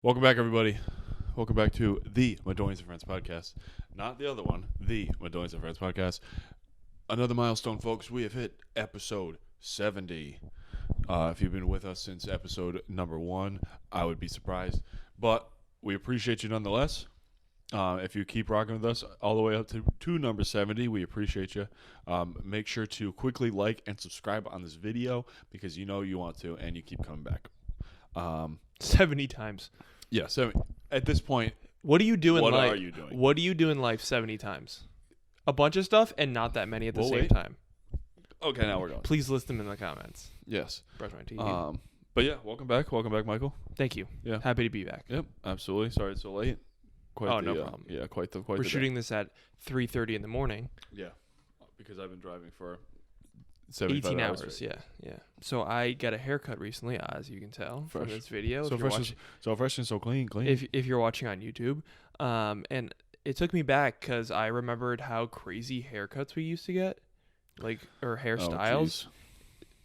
Welcome back, everybody. Welcome back to the Madoian and Friends podcast. Not the other one, the Madoian and Friends podcast. Another milestone, folks. We have hit episode 70. If you've been with us since episode number 1, I would be surprised. But we appreciate you nonetheless. If you keep rocking with us all the way up to number 70, we appreciate you. Make sure to quickly like and subscribe on this video because you know you want to and you keep coming back. 70 times. Yeah, 70. At this point, What do you do in what life? are you doing? What do you do in life 70 times? A bunch of stuff and not that many at the same time. Okay, now we're going. Please list them in the comments. Yes. Brush my teeth. But yeah, welcome back. Welcome back, Michael. Thank you. Yeah. Happy to be back. Yep, absolutely. Sorry it's so late. No problem. Yeah, quite the We're shooting this at 3:30 in the morning. Yeah, because I've been driving for 75 18 hours. hours, yeah. So I got a haircut recently, as you can tell from Fresh. this video. So fresh and so clean. If you're watching on YouTube, and it took me back because I remembered how crazy haircuts we used to get, or hairstyles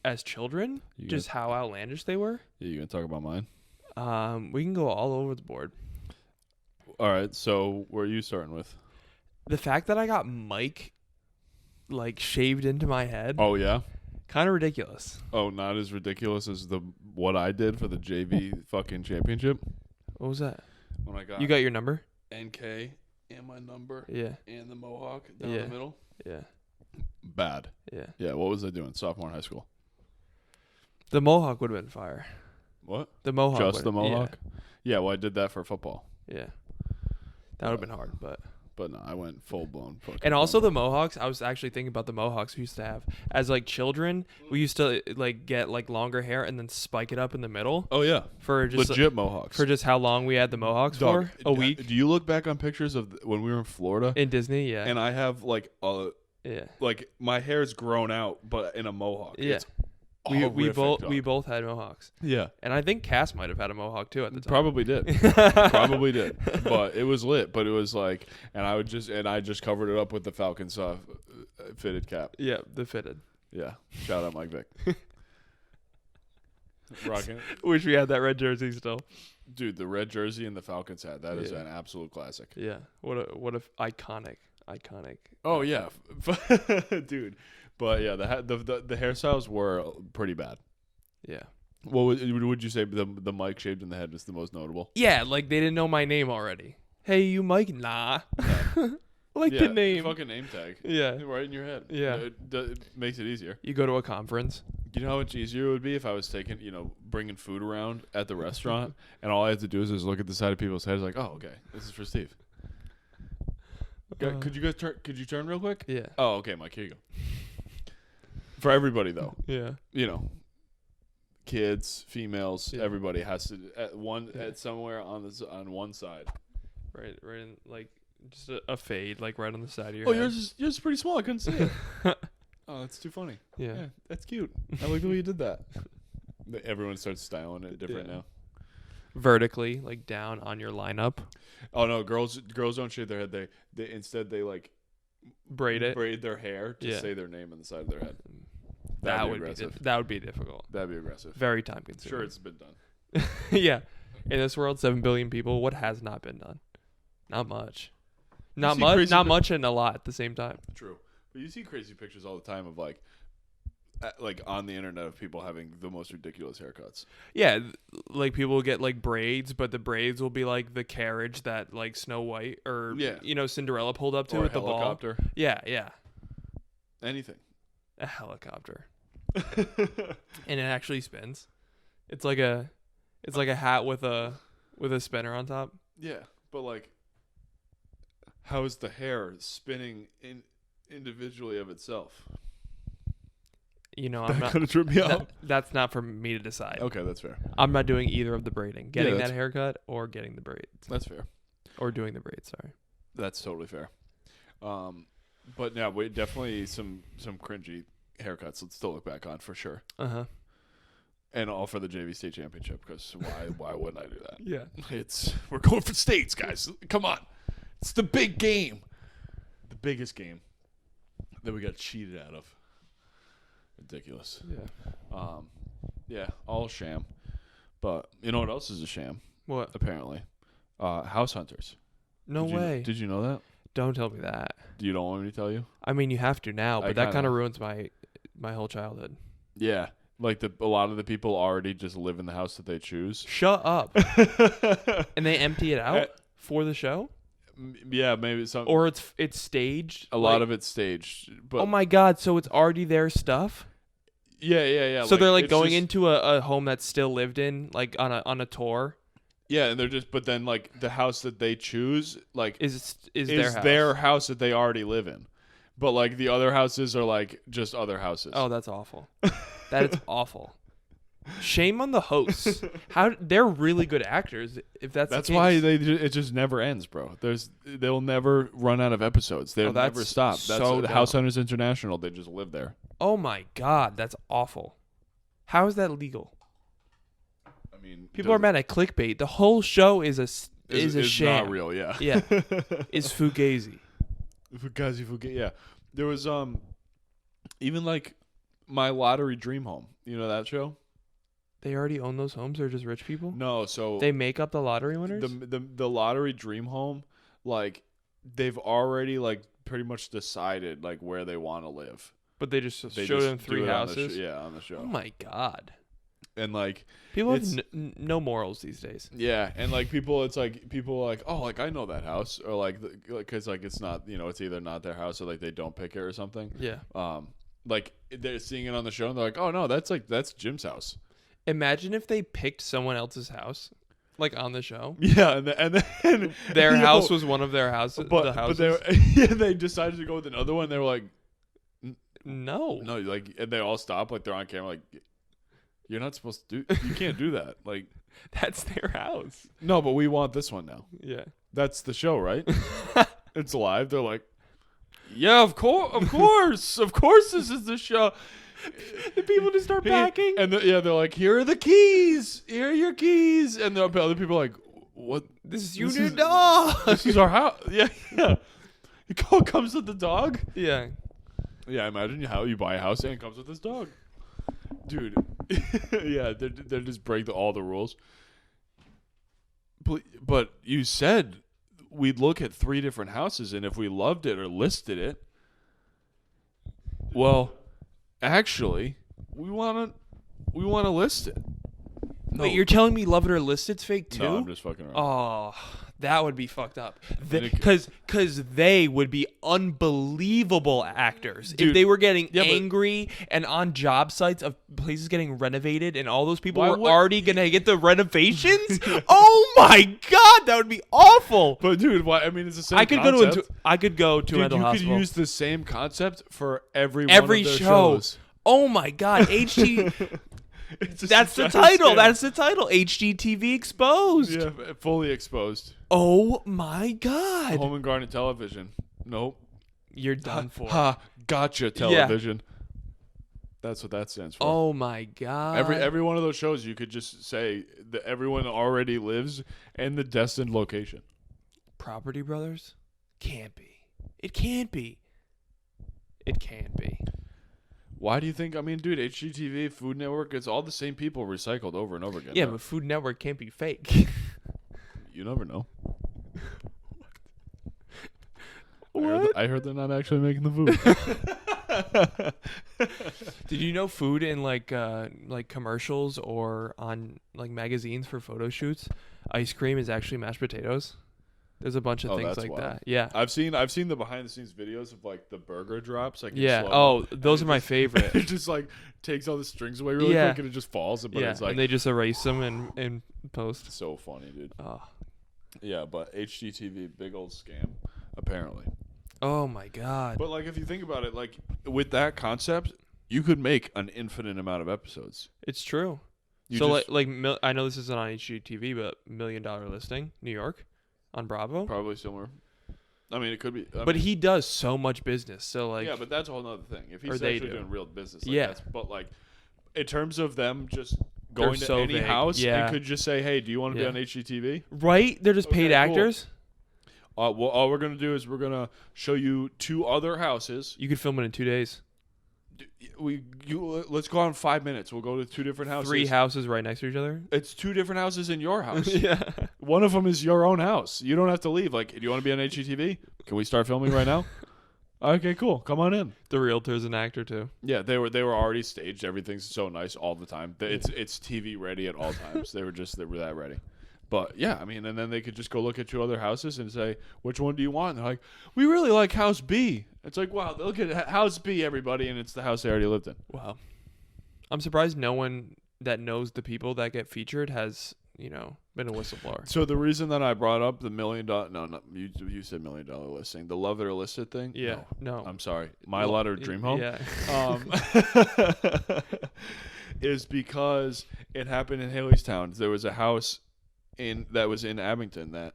as children, just how outlandish they were. Yeah, you gonna talk about mine? We can go all over the board. All right. So where are you starting with? The fact that I got Mike shaved into my head, Oh yeah. kind of ridiculous. Oh, not as ridiculous as what I did for the JV fucking championship What was that? when I got You got your number? NK and my number Yeah, and the mohawk down Yeah. the middle. yeah, Bad. yeah. Yeah. What was I doing? Sophomore in high school. The mohawk would have been fire. What? The mohawk. Just the mohawk? Yeah. Well, I did that for football. Yeah. That would have been hard, but. But no, I went full blown. And also the mohawks. I was actually thinking about the mohawks we used to have as children. We used to get longer hair and then spike it up in the middle Oh yeah, for just legit mohawks. for just how long we had the mohawks Dog, for a week Do you look back on pictures of when we were in Florida? in Disney. Yeah, And I have yeah. my hair's grown out, but in a mohawk. Yeah. It's We horrific, we dog. both had mohawks, Yeah, and I think Cass might have had a mohawk too at the time. probably did. Probably did. But it was lit. But it was and I just covered it up with the Falcon fitted cap. Yeah, the fitted. Yeah. Shout out Mike Vick. Rocking. Wish we had that red jersey still. Dude, the red jersey and the Falcons hat. That is Yeah. an absolute classic. Yeah, what a iconic. Oh yeah, dude. But yeah, the hairstyles were pretty bad. Yeah. What would you say the Mike shaved in the head was the most notable? Yeah, they didn't know my name already. Hey, you Mike? Nah. The name. Fucking name tag. Yeah. Right in your head. Yeah. It makes it easier. You go to a conference. You know how much easier it would be if I was bringing food around at the restaurant and all I had to do is just look at the side of people's heads like, oh, okay, this is for Steve. Could you turn real quick? Yeah. Oh, okay, Mike, here you go. For everybody though, Yeah. kids, females, Yeah. everybody has to at somewhere on one side. Right in just a fade right on the side of your Oh, head. yours is pretty small. I couldn't see it. Oh, that's too funny. Yeah. That's cute. I like the way you did that. Everyone starts styling it different now. Vertically, down on your lineup. Oh no, girls don't shave their head. They instead Braid it. braid their hair to Yeah. say their name on the side of their head. That be would aggressive. that would be difficult. That'd be aggressive. Very time Sure, consuming. it's been done. Yeah. In this world, 7 billion people, what has not been done? Not much. Not see much. crazy Not much, and a lot at the same time. True, but you see crazy pictures all the time of on the internet of people having the most ridiculous haircuts. Yeah, people get braids, but the braids will be the carriage that Snow White or Cinderella pulled up to Or with a the ball. helicopter. Yeah, Anything. a helicopter, and it actually spins. It's like a hat with a spinner on top. Yeah, but how is the hair spinning individually of itself? I'm That not. could have tripped me out. That's not for me to decide. Okay, that's fair. I'm not doing either of the braiding. Getting that's- that haircut or getting the braids. That's fair. Or doing the braids, sorry. That's totally fair. But yeah, we definitely some cringy haircuts. Let's still look back on for sure. Uh-huh. And all for the JV state championship because why wouldn't I do that? Yeah. We're going for states, guys. Come on, it's the big game, the biggest game that we got cheated out of. Ridiculous. Yeah. Yeah, all sham. But you know what else is a sham? What? Apparently, house hunters. No way. Did you know that? Don't tell me that. You don't want me to tell you? I mean, you have to now, but that kind of ruins my whole childhood. Yeah, like a lot of the people already just live in the house that they choose. Shut up. And they empty it out for the show? Yeah, maybe some. Or it's staged. A lot of it's staged. But oh my God! So it's already their stuff. Yeah. So they're like going into a home that's still lived in, like on a tour. Yeah, and they're just, but then like the house that they choose, like is their house that they already live in, but like the other houses are like just other houses. Oh, that's awful. That is awful. Shame on the hosts. They're really good actors. If that's the case. Why it just never ends, bro. They'll never run out of episodes. They'll never stop. That's so House Hunters International. They just live there. Oh my God, that's awful. How is that legal? I mean, people are mad at clickbait. The whole show is a sham. Not real, yeah. Yeah, it's fugazi. Fugazi. Yeah, there was even like My Lottery Dream Home. You know that show? They already own those homes. They're just rich people. No, so they make up the lottery winners. The Lottery Dream Home, like they've already like pretty much decided like where they want to live. But they just showed them 3 houses. On the show. Oh my God. And like people have no morals these days. Yeah, and like people are like, oh, like I know that house, or like because like it's not, it's either not their house or like they don't pick it or something. Yeah. Like they're seeing it on the show and they're like, oh no, that's Jim's house. Imagine if they picked someone else's house, like on the show. Yeah, and then their house was one of their houses. But they decided to go with another one. They were like, no, like, and they all stop, like they're on camera, like. You're not supposed to do. You can't do that. Like that's their house. No, but we want this one now. Yeah, that's the show, right? It's live. They're like, yeah, of course, this is the show. The people just start packing, and they're like, here are the keys. Here are your keys. And the other people are like, what? This is your dog. This is our house. Yeah. It comes with the dog. Yeah. Yeah. Imagine how you buy a house and it comes with this dog. Dude, yeah, they just break all the rules. But you said we'd look at 3 different houses, and if we loved it or listed it, well, actually, we want to list it. No. Wait, you're telling me love it or list it's fake too? No, I'm just fucking around. Oh, that would be fucked up. Because they would be unbelievable actors. Dude, if they were getting angry and on job sites of places getting renovated and all those people were already going to get the renovations. Oh my God, that would be awful. But dude, why? I mean, it's the same I could go to a mental hospital. You could use the same concept for every one of their show. Shows. Oh my God, That's the title. Scam. That's the title. HGTV exposed. Yeah, fully exposed. Oh my God. Home and Garden Television. Nope. You're done for. Gotcha television. Yeah. That's what that stands for. Oh my God. Every one of those shows, you could just say that everyone already lives in the destined location. Property Brothers? Can't be. It can't be. It can't be. Why do you think? I mean, dude, HGTV, Food Network, it's all the same people recycled over and over again. Yeah, but Food Network can't be fake. You never know. What? I heard they're not actually making the food. Did you know food in like commercials or on like magazines for photo shoots, ice cream is actually mashed potatoes? There's a bunch of things like that. Yeah. I've seen the behind the scenes videos of like the burger drops. Like those are my favorite. It just like takes all the strings away really quick and it just falls. But it's like, and they just erase them in post. So funny, dude. Yeah, but HGTV, big old scam, apparently. Oh my God. But like if you think about it, like with that concept, you could make an infinite amount of episodes. It's true. I know this isn't on HGTV, but $1 Million Listing, New York. On Bravo? Probably similar. I mean, it could be. But he does so much business. So, like. Yeah, but that's a whole other thing. If he's actually doing real business. But, like, in terms of them just going to any house and could just say, hey, do you want to be on HGTV? Right? They're just paid actors? Well, all we're going to do is we're going to show you 2 other houses. You could film it in 2 days. Let's go out in 5 minutes. We'll go to 2 different houses. 3 houses right next to each other. It's 2 different houses in your house. Yeah. One of them is your own house. You don't have to leave. Like, do you want to be on HGTV? Can we start filming right now? Okay, cool. Come on in. The realtor's an actor too. Yeah, they were already staged. Everything's so nice all the time. It's TV ready at all times. They were that ready. But yeah, I mean, and then they could just go look at 2 other houses and say, which one do you want? And they're like, we really like house B. It's like, wow, look at house B, everybody, and it's the house they already lived in. Wow. I'm surprised no one that knows the people that get featured has, been a whistleblower. So the reason that I brought up the $1 million, you said $1 million listing, the love it or list it thing. Yeah, no. I'm sorry, my lot or dream home. Yeah. Is because it happened in Haleystown. There was a house that was in Abington that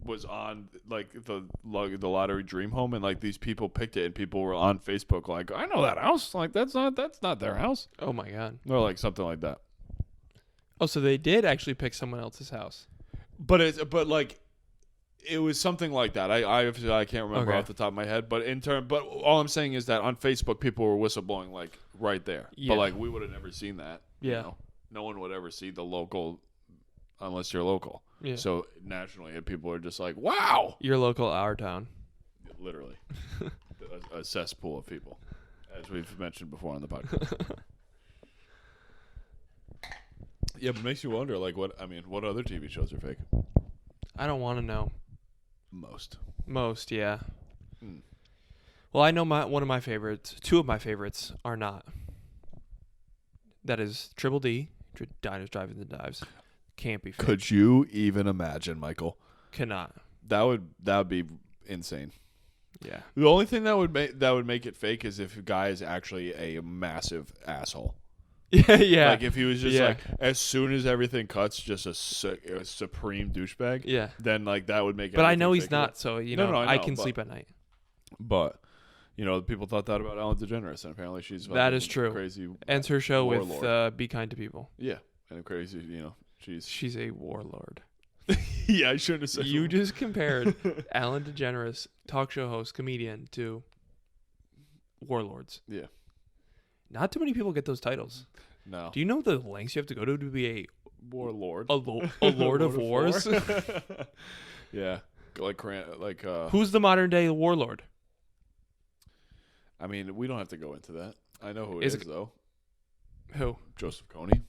was on like the lottery dream home, and like these people picked it, and people were on Facebook like, I know that house. Like that's not their house. Oh my god. Or like something like that. Oh, so they did actually pick someone else's house. But it was something like that. I can't remember off the top of my head. But all I'm saying is that on Facebook people were whistleblowing like right there. Yeah. But like we would have never seen that. Yeah. No one would ever see the local unless you're local. Yeah. So nationally, people are just like, wow. Your local, our town. Literally, a cesspool of people, as we've mentioned before on the podcast. Yeah, but it makes you wonder, like, what other TV shows are fake? I don't want to know. Most, yeah. Hmm. Well, I know one of my favorites. 2 of my favorites are not. That is Triple D, Diners, Drive-Ins, and Dives. Can't be fake. Could you even imagine, Michael? Cannot. That would be insane. Yeah. The only thing that would make it fake is if a guy is actually a massive asshole. Yeah. Like if he was just like, as soon as everything cuts, just a supreme douchebag. Yeah. Then like that would make. But I know he's not, so No, I can sleep at night. But people thought that about Ellen DeGeneres, and apparently she's that is true. Crazy. Ends her show warlord. with "Be Kind to People." Yeah, and crazy. She's a warlord. Yeah, I shouldn't have said. You just compared Ellen DeGeneres, talk show host, comedian, to warlords. Yeah. Not too many people get those titles. No. Do you know the lengths you have to go to be a warlord? A lord of wars? Yeah. Who's the modern day warlord? I mean, we don't have to go into that. I know who it is though. Who? Joseph Kony.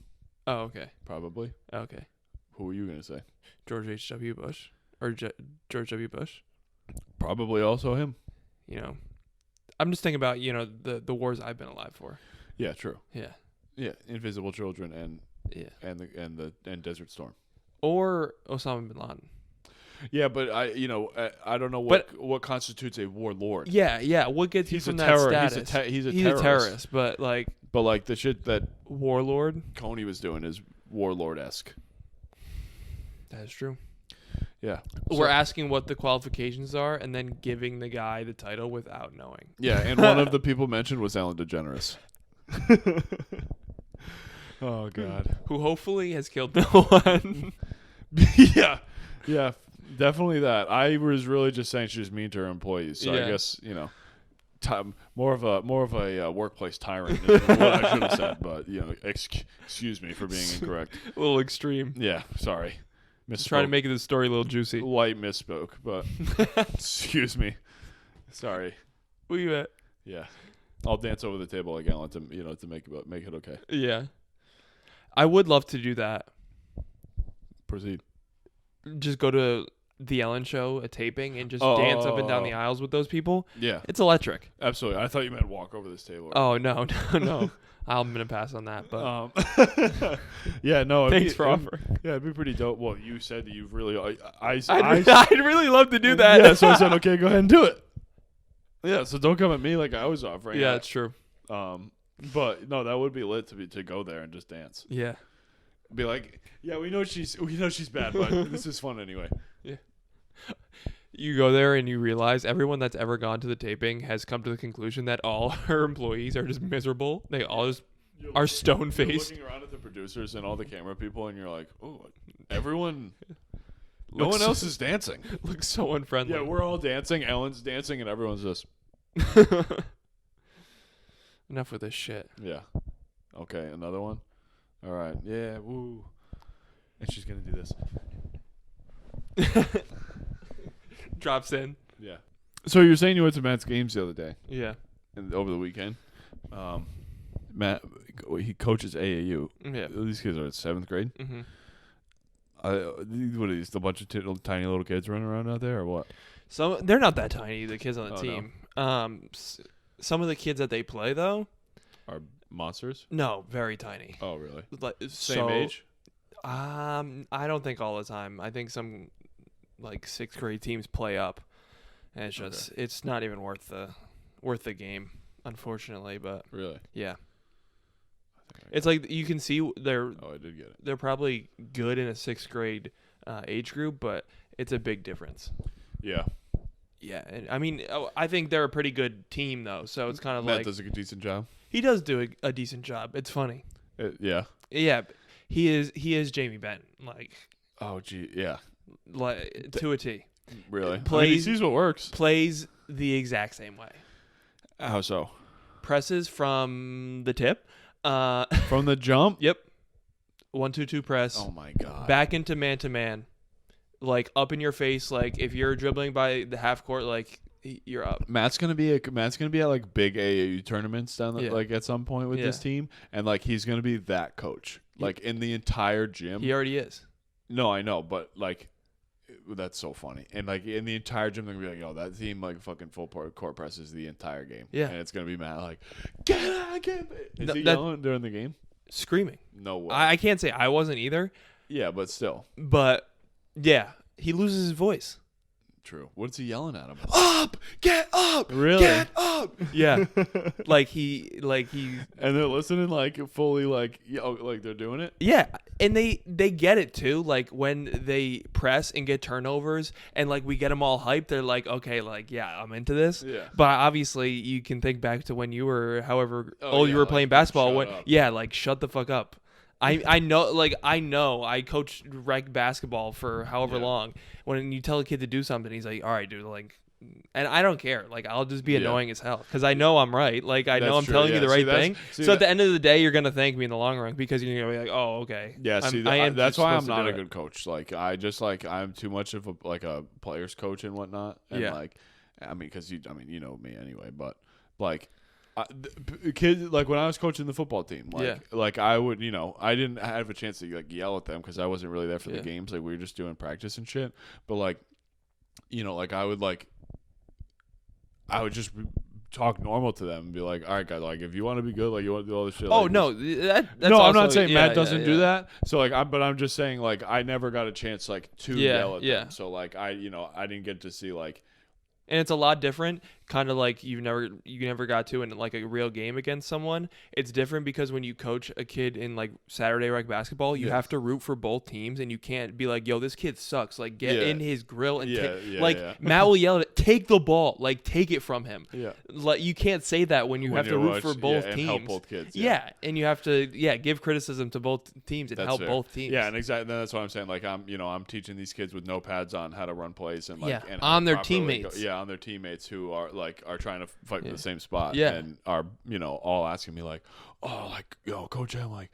Oh, okay. Probably. Okay. Who were you going to say? George H.W. Bush. Or George W. Bush. Probably also him. I'm just thinking about, the wars I've been alive for. Yeah, true. Yeah. Yeah, Invisible Children and Desert Storm. Or Osama bin Laden. Yeah, but I don't know what constitutes a warlord. Yeah. What gets you from that status? He's a terrorist. But the shit that warlord Coney was doing is warlord-esque. That is true. Yeah. We're asking what the qualifications are and then giving the guy the title without knowing. Yeah, and one of the people mentioned was Ellen DeGeneres. Oh, God. Who hopefully has killed no one. Yeah, definitely that. I was really just saying she's mean to her employees. So I guess, more of a workplace tyrant is what I should have said. But, excuse me for being incorrect. A little extreme. Yeah, sorry. Trying to make the story a little juicy. Light misspoke, but excuse me. Sorry. Where you at? Yeah. I'll dance over the table like Ellen to make it okay. Yeah. I would love to do that. Proceed. Just go to the Ellen show, a taping, and just dance up and down the aisles with those people. Yeah. It's electric. Absolutely. I thought you meant walk over this table. Oh, no. I'm going to pass on that. But yeah, no. Thanks for offering. Yeah, it'd be pretty dope. Well, you said that you've really... I'd really love to do that. Yeah, so I said, okay, go ahead and do it. Yeah, so don't come at me like I was offering. Yeah, it's true. But no, that would be lit to go there and just dance. Yeah. Be like, yeah, we know she's bad, but this is fun anyway. Yeah. You go there and you realize everyone that's ever gone to the taping has come to the conclusion that all her employees are just miserable. They all just are stone-faced. You're looking around at the producers and all the camera people, and you're like, oh, everyone... No one else is dancing. Looks so unfriendly. Yeah, we're all dancing. Ellen's dancing, and everyone's just... Enough with this shit. Yeah. Okay, another one. All right. Yeah. Woo. And she's gonna do this. Drops in. Yeah. So you're saying you went to Matt's games the other day? Yeah. And over the weekend. Matt, he coaches AAU. Yeah. These kids are in 7th grade. Mm-hmm. What are these? A bunch of tiny little kids running around out there, or what? They're not that tiny. The kids on the Oh, team. No. Some of the kids that they play though are monsters. No, very tiny. Oh, really? Like Same age? I don't think all the time. I think some like 6th grade teams play up, and it's just it's not even worth the game, unfortunately. But really, yeah, it's like you can see they're. Oh, I did get it. They're probably good in a 6th grade age group, but it's a big difference. Yeah. Yeah, and I mean, I think they're a pretty good team though, so it's kind of Matt like does a decent job. he does do a decent job. It's funny. Yeah. Yeah, he is Jamie Benn, like. Oh, gee, yeah. Like to a T. Really? Plays, he sees what works. Plays the exact same way. How so? Presses from the tip. From the jump? Yep. 1-2-2 press. Oh my god. Back into man to man. Like up in your face. Like if you're dribbling by the half court, like you're up. Matt's gonna be at like big AAU tournaments down like at some point with this team, and like he's gonna be that coach. Like in the entire gym. He already is. No, I know, but like that's so funny. And like in the entire gym, they're gonna be like, "Yo, that team like fucking full court presses the entire game." Yeah, and it's gonna be Matt like, "Get out, get it!" Is he yelling during the game? Screaming. No way. I can't say I wasn't either. Yeah, but still. But yeah, he loses his voice. True. What's he yelling at him? Up! Get up! Really? Get up! Yeah. like he. And they're listening like fully like they're doing it. Yeah, and they get it too. Like when they press and get turnovers, and like we get them all hyped. They're like, okay, like yeah, I'm into this. Yeah. But obviously, you can think back to when you were, however old you were playing basketball. Like shut the fuck up. I know I coached rec basketball for however long. When you tell a kid to do something, he's like, all right, dude, like, and I don't care. Like, I'll just be annoying as hell because I know I'm right. Like, I know I'm telling you the right thing. So at the end of the day, you're gonna thank me in the long run because you're gonna be like, oh, okay. Yeah. That's why I'm not a good coach. Like, I just I'm too much of a player's coach and whatnot. And like, I mean, because you know me anyway. But like. Kids, like when I was coaching the football team, like I would, I didn't have a chance to like yell at them because I wasn't really there for the games. Like we were just doing practice and shit. But like, like I would just talk normal to them and be like, all right, guys, like if you want to be good, like you want to do all this shit. Oh like, no, I'm not saying Matt doesn't do that. So like, I'm just saying like I never got a chance like to yell at them. So like I didn't get to see like. And it's a lot different, kind of like you never got to in like a real game against someone. It's different because when you coach a kid in like Saturday rec basketball, you have to root for both teams, and you can't be like, "Yo, this kid sucks." Like get in his grill and Matt will yell at it, "Take the ball, like take it from him." Yeah, like you can't say that when you have to root for both teams. And help both kids. And you have to give criticism to both teams and help both teams. Yeah, and exactly that's what I'm saying. Like I'm teaching these kids with no pads on how to run plays and like and on their teammates. On their teammates who are trying to fight for the same spot and are all asking me like, oh, like coach, I'm like,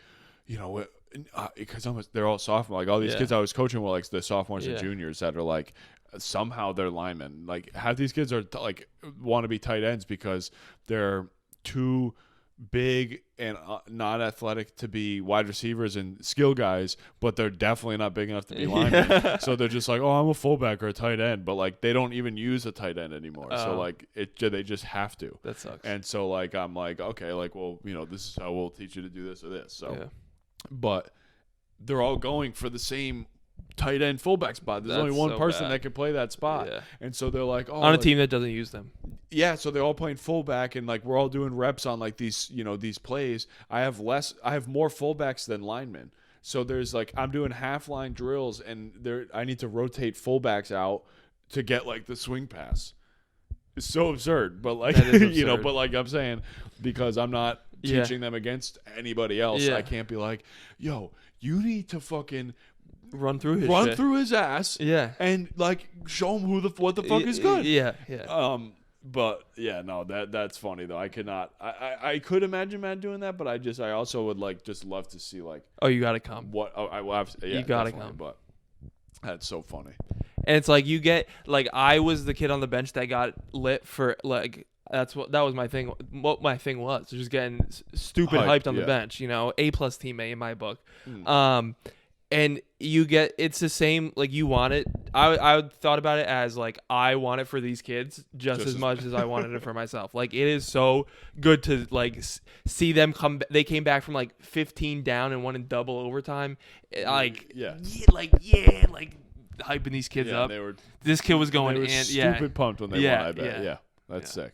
because they're all sophomore, like all these kids I was coaching were like the sophomores and juniors that are like somehow they're linemen. Like half these kids are like want to be tight ends because they're too big and not athletic to be wide receivers and skill guys, but they're definitely not big enough to be linemen. So they're just like, oh, I'm a fullback or a tight end, but like they don't even use a tight end anymore. So like they just have to. That sucks. And so like I'm like, okay, like well, this is how we'll teach you to do this or this. So, but they're all going for the same tight end fullback spot. There's only one person that can play that spot. Yeah. And so they're like, oh, on a team that doesn't use them. Yeah, so they're all playing fullback and like we're all doing reps on like these, these plays. I have more fullbacks than linemen. So there's like I'm doing half line drills and I need to rotate fullbacks out to get like the swing pass. It's so absurd, but like absurd. But like I'm saying because I'm not teaching them against anybody else, I can't be like, yo, you need to fucking run through his ass, and like show him what the fuck is good. But yeah, no, that's funny though. I could not. I could imagine Matt doing that, but I also would like just love to see like. Oh, you gotta come. What? Oh, I will have. Yeah, you gotta come. But that's so funny. And it's like you get like I was the kid on the bench that got lit for like that was my thing. What my thing was just getting stupid hyped on the bench. You know, A+ teammate in my book. And you get it's the same like you want it. I thought about it as like I want it for these kids just as much as I wanted it for myself. Like it is so good to like see them come. They came back from like 15 down and won in double overtime. Like hyping these kids up. This kid was going in. Stupid pumped when they won. I bet. Yeah, that's sick.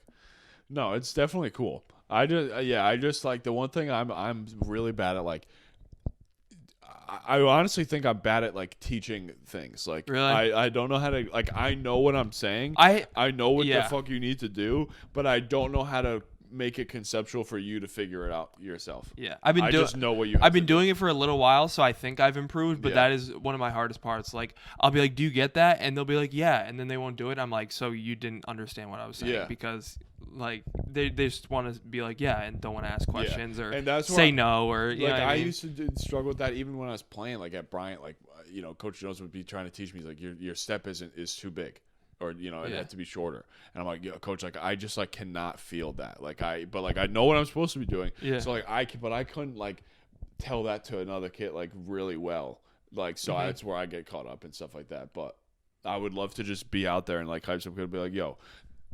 No, it's definitely cool. I just like the one thing I'm really bad at like. I honestly think I'm bad at like teaching things. Like really? I don't know how to like I know what I'm saying. I know what the fuck you need to do, but I don't know how to make it conceptual for you to figure it out yourself. Yeah. I just know what you have I've been doing it for a little while, so I think I've improved, but that is one of my hardest parts. Like I'll be like, "Do you get that?" And they'll be like, "Yeah," and then they won't do it. I'm like, "So you didn't understand what I was saying because like they just want to be like, "Yeah," and don't want to ask questions or and that's say no or you know what I mean? used to struggle with that even when I was playing like at Bryant like you know Coach Jones would be trying to teach me like your step is too big. Or you know it had to be shorter, and I'm like, Coach, like I just like cannot feel that, like I know what I'm supposed to be doing, so like I couldn't like tell that to another kid like really well, like so that's where I get caught up and stuff like that. But I would love to just be out there and like hype some kid, be like, yo,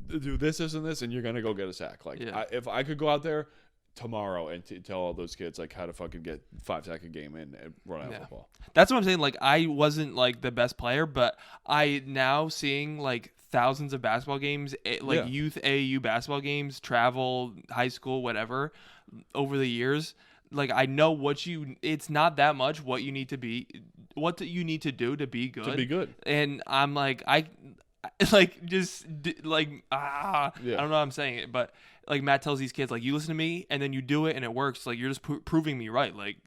do this and this, and you're gonna go get a sack. Like if I could go out there tomorrow and tell all those kids like how to fucking get 5-second game in and run out football. That's what I'm saying. Like I wasn't like the best player, but I now seeing like thousands of basketball games, like youth AAU basketball games, travel, high school, whatever, over the years. Like I know it's not that much what you need to do to be good. To be good. And I'm like I don't know what I'm saying it, but like Matt tells these kids, like you listen to me and then you do it and it works. Like you're just proving me right. Like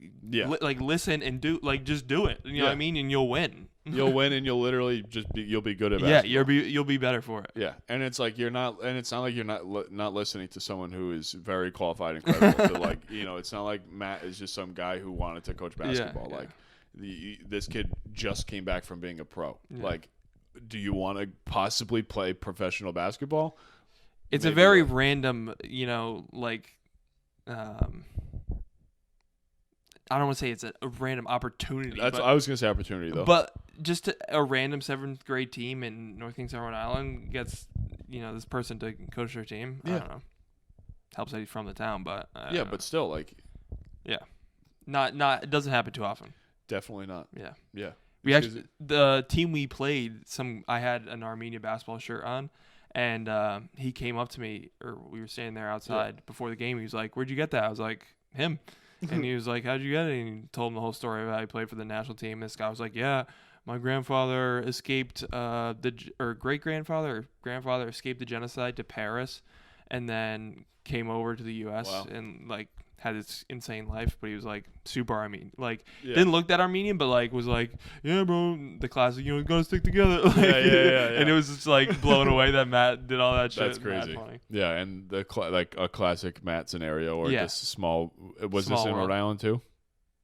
like listen and do like just do it. You know what I mean? And you'll win. You'll win and you'll literally you'll be good at basketball. Yeah, you'll be better for it. Yeah, and it's like it's not like you're not listening to someone who is very qualified and credible. To like it's not like Matt is just some guy who wanted to coach basketball. Yeah. Like this kid just came back from being a pro. Yeah. Like, do you want to possibly play professional basketball? It's maybe a very random, like, I don't want to say it's a random opportunity. I was going to say opportunity, though. But just a random 7th grade team in North Kingstown, Rhode Island gets, this person to coach their team. Yeah. I don't know. Helps that he's from the town, but but still, like, not it doesn't happen too often. Definitely not. Yeah. We actually the team we played. I had an Armenia basketball shirt on. And he came up to me, or we were standing there outside before the game. He was like, "Where'd you get that?" I was like, "Him." And he was like, "How'd you get it?" And he told him the whole story about how he played for the national team. This guy was like, "Yeah, my grandfather escaped great-grandfather or grandfather escaped the genocide to Paris, and then came over to the U.S. and like had this insane life." But he was like super Armenian, like didn't look that Armenian, but like was like, "Yeah, bro, the classic, gotta stick together." Like, And it was just like blown away that Matt did all that shit. That's crazy. Yeah, and the like a classic Matt scenario, or just small. Was this in Rhode Island too?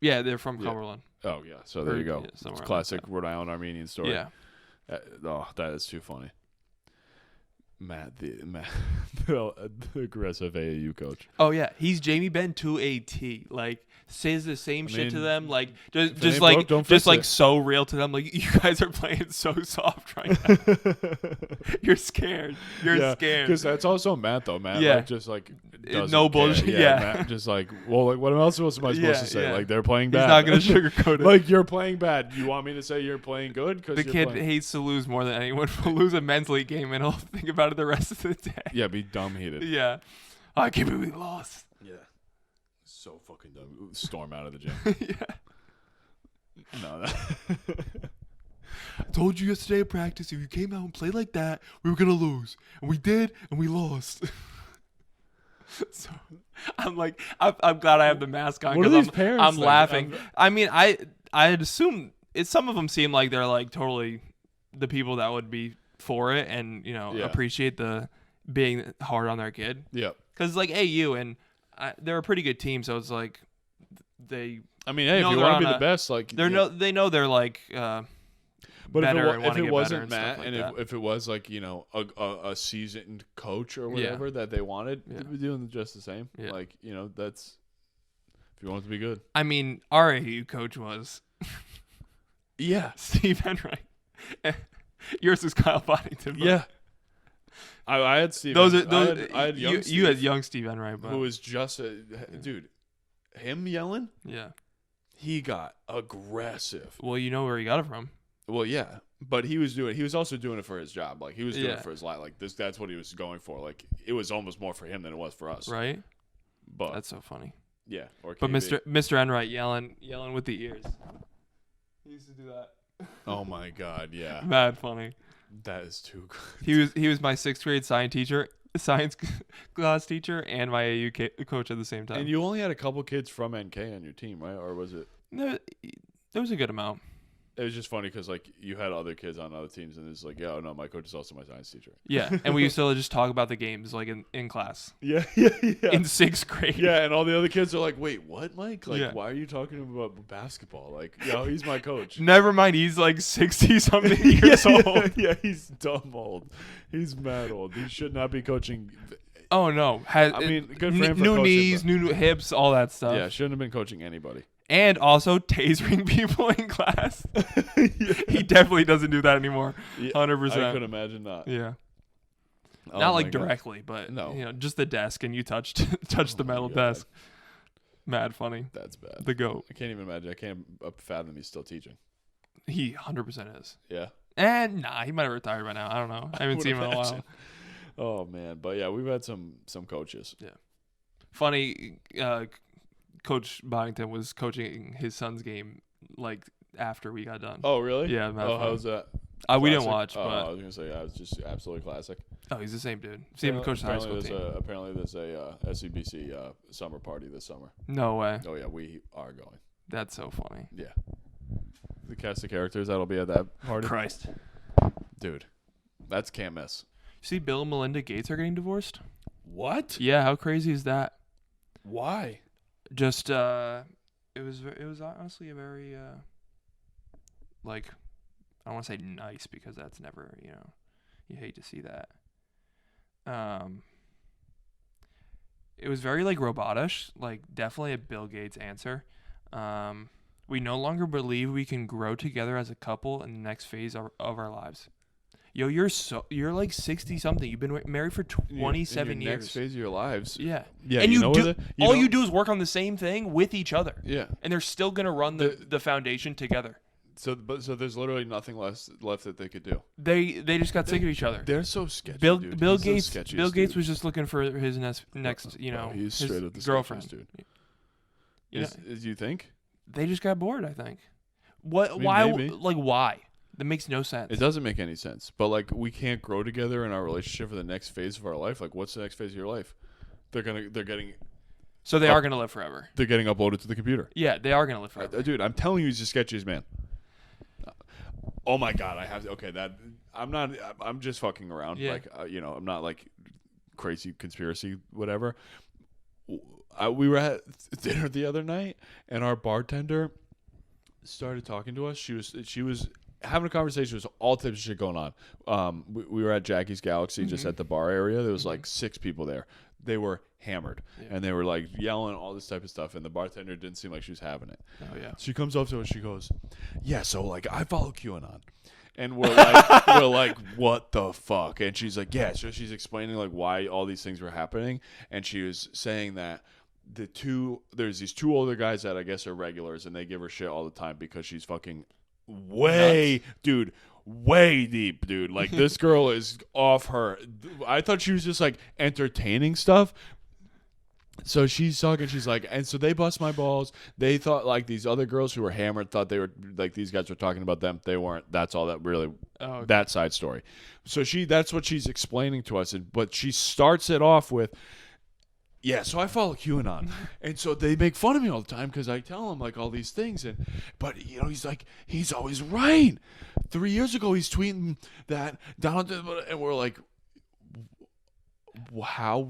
Yeah, they're from Cumberland. Oh yeah, so there you go. It's classic Rhode Island Armenian story. Yeah. That is too funny. Matt, the aggressive AAU coach. Oh yeah, he's Jamie Benn to a T. Like says the same shit to them. Like just like so real to them. Like you guys are playing so soft right now. You're scared. You're scared. Because that's also Matt though. Matt like, just like no bullshit. Yeah. Matt just like like what else am I supposed to say? Like they're playing bad. He's not gonna sugarcoat it. Like you're playing bad. You want me to say you're playing good? The kid hates to lose more than anyone. Will lose a men's league game and he'll think about it the rest of the day. Yeah, be dumb heated. Yeah. I can't believe we lost. Yeah. So fucking dumb. Storm out of the gym. No. I told you yesterday at practice, if you came out and played like that, we were going to lose. And we did, and we lost. So I'm like, I'm glad I have the mask on because I'm laughing. I mean, I'd assume some of them seem like they're like totally the people that would be for it and, appreciate the being hard on their kid. Yeah. Because like AU and they're a pretty good team, so it's like they. I mean, hey, if you want to be the best, like they know they're like. But better if it wasn't and Matt, like and if it was like a seasoned coach or whatever that they wanted, they'd be doing just the same. Yeah. Like that's if you want it to be good. I mean, our AU coach was. Yeah, Steve Enright. Yours is Kyle Boddington. Yeah. I had Steve. I had young Steve, you had young Steve Enright, who was just dude. Him yelling. Yeah. He got aggressive. Well, you know where he got it from. Well, yeah, but he was also doing it for his job. Like he was doing it for his life. Like that's what he was going for. Like it was almost more for him than it was for us. Right. But that's so funny. Yeah. Or but Mr. Enright yelling with the ears. He used to do that. Oh my God! Yeah. Mad funny. That is too good. He was my 6th grade science class teacher, and my AU coach at the same time. And you only had a couple kids from NK on your team, right? Or was it? There was a good amount. It was just funny because like you had other kids on other teams, and it's like, yeah, no, my coach is also my science teacher. Yeah, and we used to just talk about the games like in class. Yeah. In 6th grade. Yeah, and all the other kids are like, wait, what, Mike? Like, yeah. Why are you talking about basketball? Like, he's my coach. Never mind, he's like 60-something years old. Yeah, he's dumb old. He's mad old. He should not be coaching. Oh no! I mean, good for him for new coaching, knees, new hips, all that stuff. Yeah, shouldn't have been coaching anybody. And also tasering people in class. He definitely doesn't do that anymore. 100%. I could imagine not. Yeah. Oh not like directly, but no. Just the desk, and you touched the metal desk. Mad funny. That's bad. The GOAT. I can't even imagine. I can't fathom he's still teaching. He 100% is. Yeah. And he might have retired by now. I don't know. I haven't seen him in a while. Oh man, but yeah, we've had some coaches. Yeah. Funny. Coach Boddington was coaching his son's game like after we got done. Oh really? Yeah. How's that? We didn't watch. But I was gonna say it was just absolutely classic. Oh, he's the same dude. Same coach the high school team. Apparently there's a SCBC summer party this summer. No way. Oh yeah, we are going. That's so funny. Yeah. The cast of characters that'll be at that party. Christ. Dude, that's can't miss. See, Bill and Melinda Gates are getting divorced. What? Yeah, how crazy is that? Why? Just it was honestly a very like, I don't want to say nice because that's never, you hate to see that. It was very like robotish, like definitely a Bill Gates answer. We no longer believe we can grow together as a couple in the next phase of our lives. Yo, you're like 60 something. You've been married for 27 years. Next phase of your lives. Yeah. Yeah. And you do is work on the same thing with each other. Yeah. And they're still gonna run the foundation together. So there's literally nothing left that they could do. They just got sick of each other. They're so sketchy. Bill Gates. Bill Gates was just looking for his next he's straight up the girlfriend, dude. You think? They just got bored. I think. What? I mean, why? maybe. Like why? That makes no sense. It doesn't make any sense. But like, we can't grow together in our relationship for the next phase of our life. Like, what's the next phase of your life? They're getting. So they are gonna live forever. They're getting uploaded to the computer. Yeah, they are gonna live forever. Dude, I'm telling you, he's the sketchiest man. Oh my God, I have to. Okay, that I'm not. I'm just fucking around. Yeah. Like, I'm not like crazy conspiracy whatever. We were at dinner the other night, and our bartender started talking to us. She was having a conversation. There's all types of shit going on. We were at Jackie's Galaxy, just at the bar area. There was like 6 people there. They were hammered, and they were like yelling all this type of stuff. And the bartender didn't seem like she was having it. Oh yeah. She comes up to us. She goes, "Yeah, so like I follow QAnon." And we're like, what the fuck? And she's like, yeah. So she's explaining like why all these things were happening, and she was saying that there's these 2 older guys that I guess are regulars, and they give her shit all the time because she's fucking way deep, dude. Like, this girl is off her. I thought she was just like entertaining stuff. So she's talking, she's like, and so they bust my balls. They thought like these other girls who were hammered thought they were like, these guys were talking about them. They weren't. That's all that really, that side story. So that's what she's explaining to us. But she starts it off with, yeah, so I follow QAnon. And so they make fun of me all the time because I tell them like all these things. But he's like, he's always right. 3 years ago, he's tweeting that Donald, and we're like, How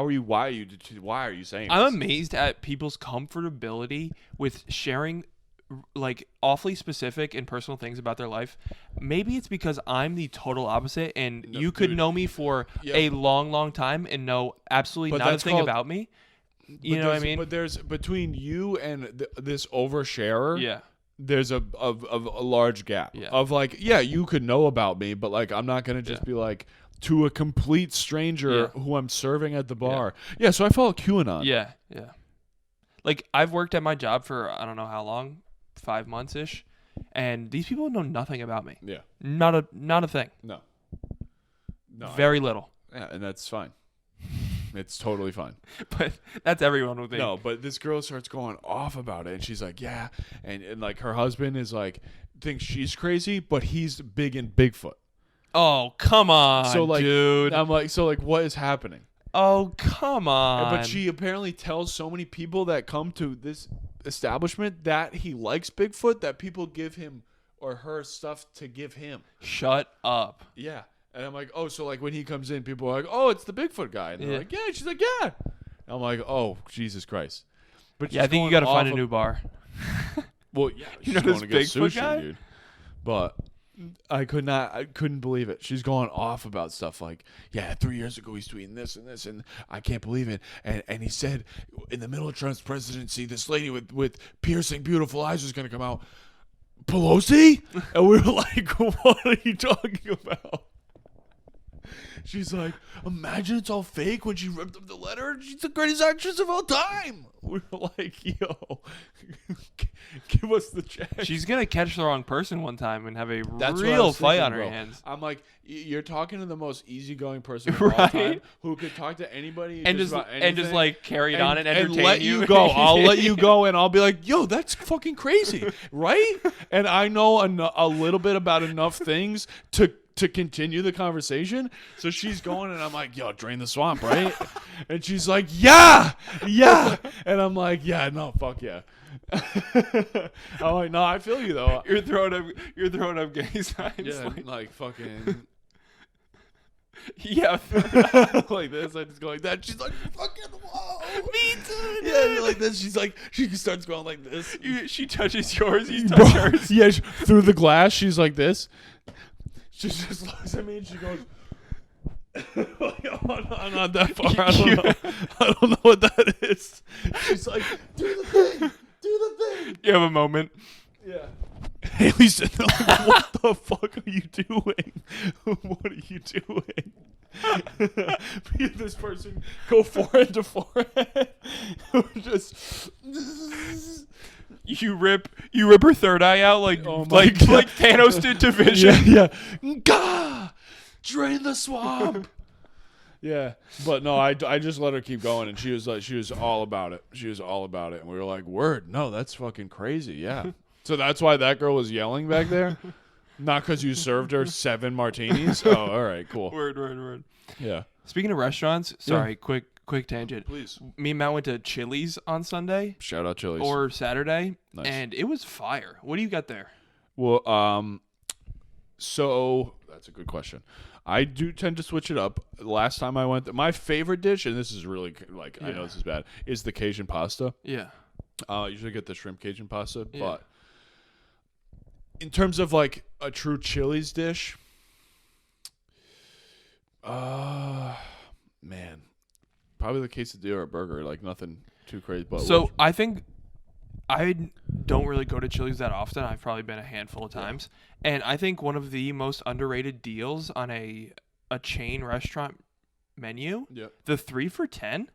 are you? Why are you saying? I'm this? amazed at people's comfortability with sharing like awfully specific and personal things about their life. Maybe it's because I'm the total opposite, and No, you could dude. know me for a long time and know absolutely But not a that's thing called- about me. You know what I mean? But there's between you and this oversharer. Yeah. There's a large gap Yeah. of like, yeah, you could know about me, but like I'm not gonna just be like to a complete stranger who I'm serving at the bar. Yeah, so I follow QAnon. Yeah, yeah. Like I've worked at my job for I don't know how long, 5 months ish, and these people know nothing about me. Yeah. Not a thing. No. Very little. Yeah, and that's fine. It's totally fine. But that's everyone with me. No, but this girl starts going off about it, and she's like, yeah, and like her husband is like thinks she's crazy, but he's big in Bigfoot. Oh, come on, So like, dude. I'm like, so like, what is happening? Oh, come on. But she apparently tells so many people that come to this establishment that he likes Bigfoot that people give him or her stuff to give him. Shut up. Yeah. And I'm like, oh, so like when he comes in, people are like, oh, it's the Bigfoot guy. And they're like, yeah. She's like, yeah. And I'm like, oh, Jesus Christ. But Yeah, I think you got to find a new bar. Well, yeah, You she's know going this to get Bigfoot sushi, guy? dude. But I couldn't believe it. She's going off about stuff like, yeah, 3 years ago he's tweeting this and this, and I can't believe it. And he said in the middle of Trump's presidency, this lady with piercing beautiful eyes was going to come out. Pelosi? And we were like, what are you talking about? She's like, imagine it's all fake when she ripped up the letter. She's the greatest actress of all time. We were like, yo, give us the check. She's going to catch the wrong person one time and have a That's what I real was fight thinking, on her bro. hands. I'm like, you're talking to the most easygoing person of all time who could talk to anybody And just just about anything, like carry it on and entertain let you go. I'll let you go, and I'll be like, yo, that's fucking crazy, right? And I know a little bit about enough things to continue the conversation. So she's going, and I'm like, yo, drain the swamp, right? And she's like, yeah. And I'm like, yeah, no, fuck yeah. I'm like, no, I feel you though. You're throwing up gay signs. Yeah, like fucking. Yeah. Like this, I just go like that. She's like, fucking whoa. Me too. Yeah, like this. She's like, she starts going like this. She touches yours. You touch hers. Yeah, through the glass, she's like this. She just looks at me and she goes, like, oh, no, I'm not that far. I don't know what that is. She's like, do the thing. You have a moment. Yeah. Haley's sitting there like, what the fuck are you doing? What are you doing? Me and this person go forehead to forehead. Just You rip her third eye out like Thanos did to Vision. Yeah. Gah! Drain the swamp. Yeah, but no, I just let her keep going, and she was all about it. She was all about it, and we were like, "Word, no, that's fucking crazy." Yeah, so that's why that girl was yelling back there, not because you served her 7 martinis. Oh, all right, cool. Word. Yeah. Speaking of restaurants, sorry, quick tangent. Please. Me and Matt went to Chili's on Sunday. Shout out Chili's. Or Saturday, Nice. and it was fire. What do you got there? Well, so that's a good question. I do tend to switch it up. Last time I went, my favorite dish, and this is really like I know this is bad, is the Cajun pasta. Yeah. I usually get the shrimp Cajun pasta, but in terms of like a true Chili's dish, man, probably the quesadilla or burger. Like nothing too crazy. But So I think I don't really go to Chili's that often. I've probably been a handful of times. And I think one of the most underrated deals on a chain restaurant menu, the 3 for $10.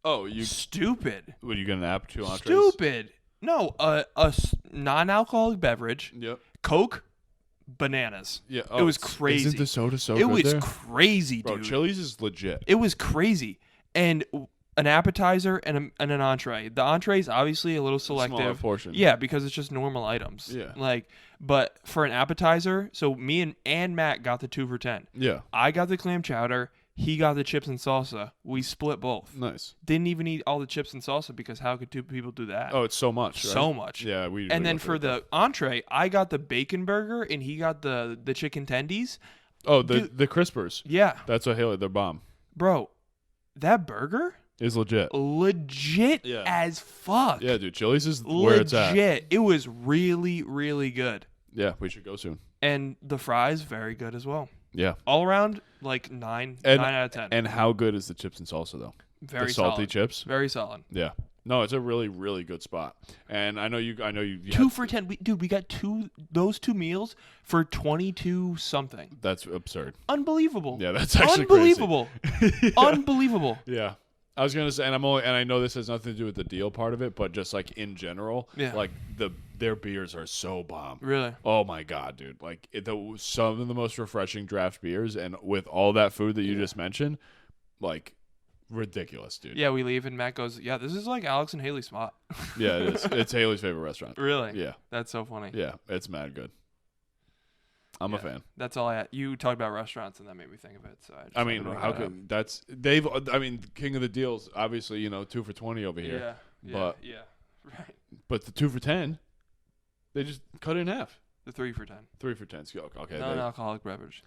Oh, you stupid. What, you get an app, 2 entrees? Stupid. No, a non-alcoholic beverage. Yep. Coke, bananas. Yeah. It was crazy. Isn't the soda so it good was there? crazy, dude. Bro, Chili's is legit. It was crazy. And an appetizer and an entree. The entree is obviously a little selective. Smaller portion. Yeah, because it's just normal items. Yeah. But for an appetizer, so me and Matt got the 2 for $10. Yeah. I got the clam chowder. He got the chips and salsa. We split both. Nice. Didn't even eat all the chips and salsa because how could 2 people do that? Oh, it's so much. Right? So much. Yeah, we. And then for the entree, I got the bacon burger and he got the chicken tendies. the crispers. Yeah. That's what Haley. They're bomb. Bro, that burger Is legit. as fuck. Yeah, dude. Chili's is where it's at. Legit. It was really, really good. Yeah, we should go soon. And the fries, very good as well. Yeah. All around, like 9 out of 10. And how good is the chips and salsa though? Very the salty solid. chips. Very solid. Yeah. No, it's a really, really good spot. And I know you 2 for $10. We got those 2 meals for 22 something. That's absurd. Unbelievable. Yeah, that's actually unbelievable. Crazy. Yeah. Unbelievable. Yeah. I was gonna say, and I know this has nothing to do with the deal part of it, but just like in general, like their beers are so bomb. Really? Oh my god, dude! Like some of the most refreshing draft beers, and with all that food that you just mentioned, like ridiculous, dude. Yeah, we leave and Matt goes, "Yeah, this is like Alex and Haley's spot." Yeah, it is. It's Haley's favorite restaurant. Really? Yeah. That's so funny. Yeah, it's mad good. I'm a fan. That's all I had. You talked about restaurants, and that made me think of it. So I mean, how could King of the Deals, obviously, 2 for $20 over here. Yeah. Right. But the 2 for $10, they just cut it in half. The 3 for $10. 3 for $10. Okay. Non-alcoholic beverage.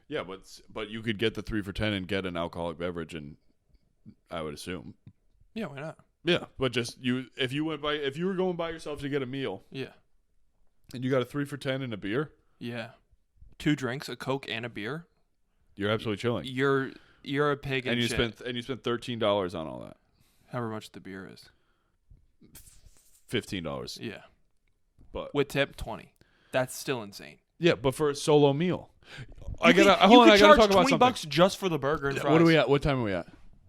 Yeah, but you could get the 3 for $10 and get an alcoholic beverage, and I would assume. Yeah, why not? Yeah, but just if you were going by yourself to get a meal. Yeah. And you got a 3 for $10 and a beer. Yeah. 2 drinks, a Coke and a beer. You're absolutely chilling. You're a pig and you shit. spent $13 on all that. However much the beer is. $15. Yeah. But with tip 20. That's still insane. Yeah, but for a solo meal. I gotta talk about something. $20 just for the burger and fries. What are we at? What time are we at?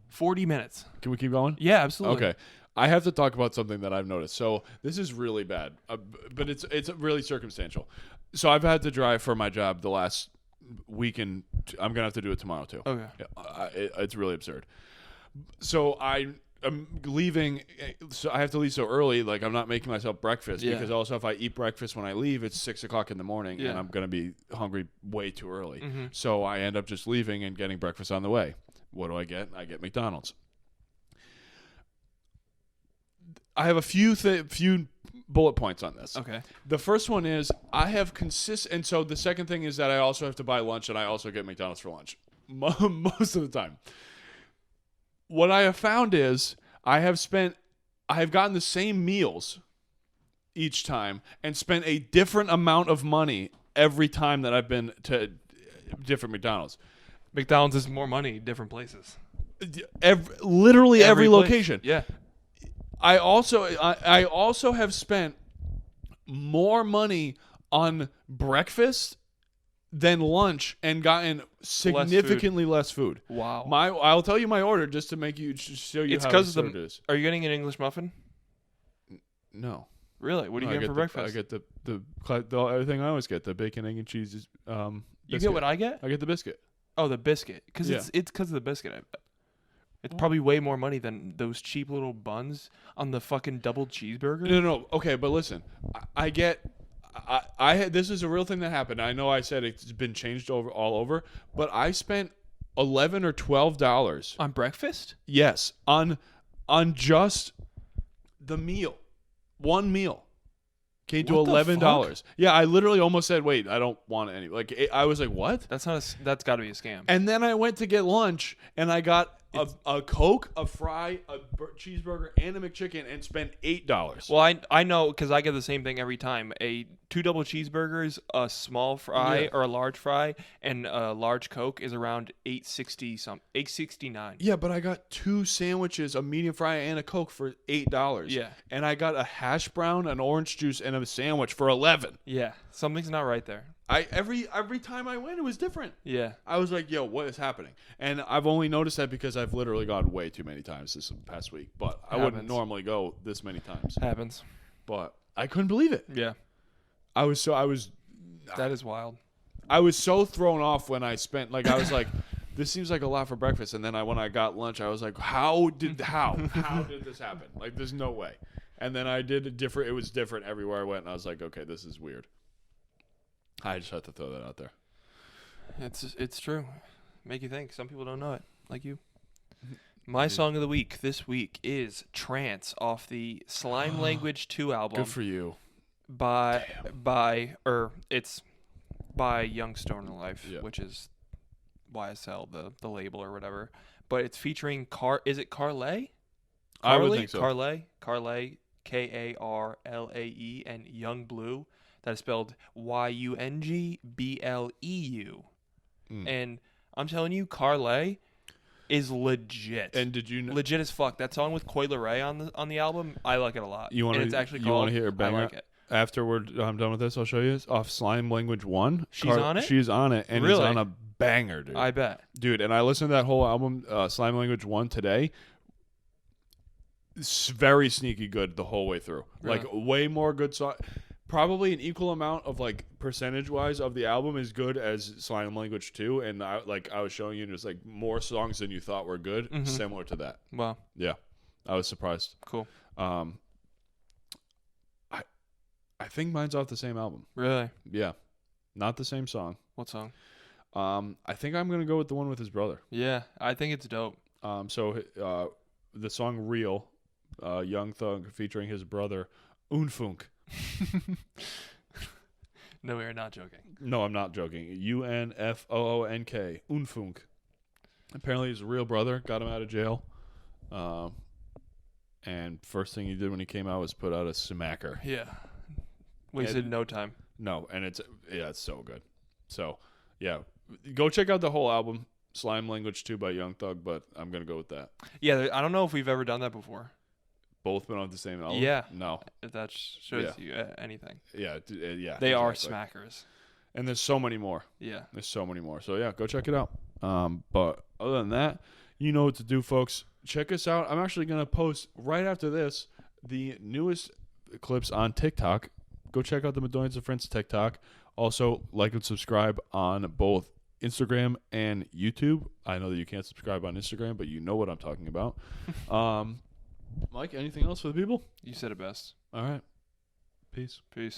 40 minutes. Can we keep going? Yeah, absolutely. Okay. I have to talk about something that I've noticed. So this is really bad, but it's really circumstantial. So I've had to drive for my job the last week, and I'm gonna have to do it tomorrow too. Okay. It's really absurd. So I'm leaving. So I have to leave so early. Like I'm not making myself breakfast because also if I eat breakfast when I leave, it's 6:00 in the morning, and I'm gonna be hungry way too early. Mm-hmm. So I end up just leaving and getting breakfast on the way. What do I get? I get McDonald's. I have a few bullet points on this. Okay. The first one is I have and so the second thing is that I also have to buy lunch, and I also get McDonald's for lunch most of the time. What I have found is I have gotten the same meals each time and spent a different amount of money every time that I've been to different McDonald's. McDonald's is more money, different places. Literally every location. Yeah. I also have spent more money on breakfast than lunch and gotten significantly less food. Wow. I'll tell you my order just to make you show you it's how absurd it is. Are you getting an English muffin? No. Really? What are you getting for breakfast? I get the everything I always get, the bacon, egg, and cheese. You get what I get? I get the biscuit. Oh, the biscuit. Because it's because of the biscuit, I bet. It's probably way more money than those cheap little buns on the fucking double cheeseburger. No. Okay, but listen. I this is a real thing that happened. I know I said it's been changed all over, but I spent $11 or $12 on breakfast? Yes, on just the meal. One meal. Came to $11. Yeah, I literally almost said, "Wait, I don't want any." Like I was like, "What?" That's got to be a scam. And then I went to get lunch, and I got a Coke, a fry, a cheeseburger, and a McChicken, and spent $8. Well, I know because I get the same thing every time. 2 double cheeseburgers, a small fry or a large fry, and a large Coke is around $8.69. Yeah, but I got 2 sandwiches, a medium fry, and a Coke for $8. Yeah, and I got a hash brown, an orange juice, and a sandwich for $11. Yeah, something's not right there. Every time I went, it was different. Yeah, I was like, "Yo, what is happening?" And I've only noticed that because I've literally gone way too many times this past week. But I wouldn't normally go this many times. Happens. But I couldn't believe it. Yeah, that is wild. I was so thrown off when I spent I was like, this seems like a lot for breakfast. And then when I got lunch, I was like, how did this happen? Like, there's no way. And then I did it was different everywhere I went. And I was like, okay, this is weird. I just had to throw that out there. It's true. Make you think. Some people don't know it, like you. My song of the week this week is Trance off the Slime Language 2 album. Good for you. It's by Young Stoner Life, which is YSL, the label or whatever. But it's featuring is it Carlae? I would think so. Carlae, Karlae, and Young Blue. That is spelled YUNGBLEU. And I'm telling you, Carlae is legit. And did you legit as fuck? That song with Coi Leray on the album, I like it a lot. It's actually called. You want to hear a banger? I like it. After I'm done with this, I'll show you. It's off Slime Language 1. She's on it? She's on it, and really? It's on a banger, dude. I bet. Dude, and I listened to that whole album, Slime Language 1, today. It's very sneaky good the whole way through. Really? Like, way more good song. Probably an equal amount of, like, percentage-wise of the album is good as Slime Language 2, and I was showing you, there's, like, more songs than you thought were good, similar to that. Wow. Yeah. I was surprised. Cool. I think mine's off the same album. Really? Yeah. Not the same song. What song? I think I'm going to go with the one with his brother. Yeah, I think it's dope. The song Real, Young Thug featuring his brother, Unfunk. No, we are not joking. No, I'm not joking. UNFOONK. Unfunk. Apparently his real brother got him out of jail. And first thing he did when he came out was put out a smacker. Yeah. Wasted no time. No, and it's so good. So, yeah, go check out the whole album, Slime Language 2 by Young Thug, but I'm going to go with that. Yeah, I don't know if we've ever done that before. Both been on the same album? Yeah. No. If that shows you anything. Yeah, yeah. They are smackers. And there's so many more. Yeah. There's so many more. So, yeah, go check it out. But other than that, you know what to do, folks. Check us out. I'm actually going to post right after this the newest clips on TikTok. Go check out the Madoians and Friends TikTok. Also, like and subscribe on both Instagram and YouTube. I know that you can't subscribe on Instagram, but you know what I'm talking about. Mike, anything else for the people? You said it best. All right. Peace. Peace.